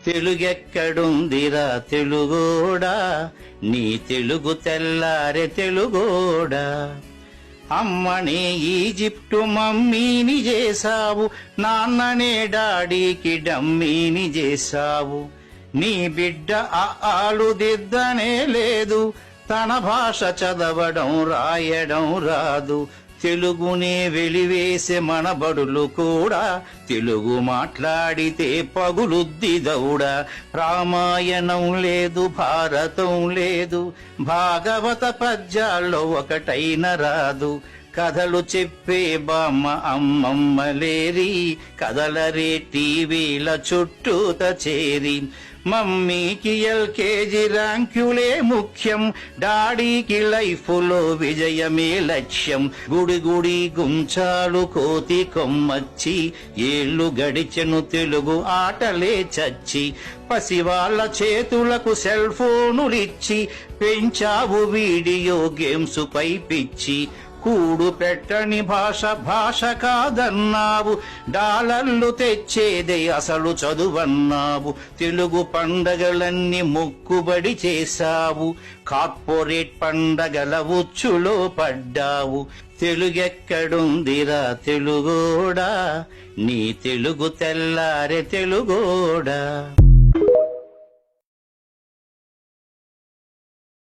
తెలుగెక్కడుందిరా తెలుగోడా, నీ తెలుగు తెల్లారె తెలుగోడా. అమ్మనే ఈజిప్టు మమ్మీని చేశావు, నాన్ననే డాడీకి డమ్మీని చేశావు. నీ బిడ్డ ఆలు దిద్దనే లేదు, తన భాష చదవడం రాయడం రాదు. తెలుగునే వెలివేసే మన బడులు కూడా తెలుగు మాట్లాడితే పగులుద్ది దౌడ. రామాయణం లేదు, భారతం లేదు, భాగవత పద్యాల్లో ఒకటైన రాదు. కథలు చెప్పే బామ్మ అమ్మమ్మ లేరి, కథలరే టీవీల చుట్టూత చేరి. మమ్మీకి ఎల్కేజీ ర్యాంకులే ముఖ్యం, డాడీకి లైఫ్లో విజయమే లక్ష్యం. గుడి గుడి గుంచాలు కోతి కొమ్మచ్చి, ఏళ్ళు గడిచెను తెలుగు ఆటలే చచ్చి. పసివాళ్ల చేతులకు సెల్ ఫోనులిచ్చి, పెంచావు వీడియో గేమ్స్ పై పిచ్చి. కూడు పెట్టని భాష భాష కాదన్నావు, డాలర్లు తెచ్చేదే అసలు చదువన్నావు. తెలుగు పండగలన్నీ మొక్కుబడి చేశావు, కార్పొరేట్ పండగల ఉచ్చులో పడ్డావు. తెలుగెక్కడుందిరా తెలుగోడా, నీ తెలుగు తెల్లారె తెలుగోడా.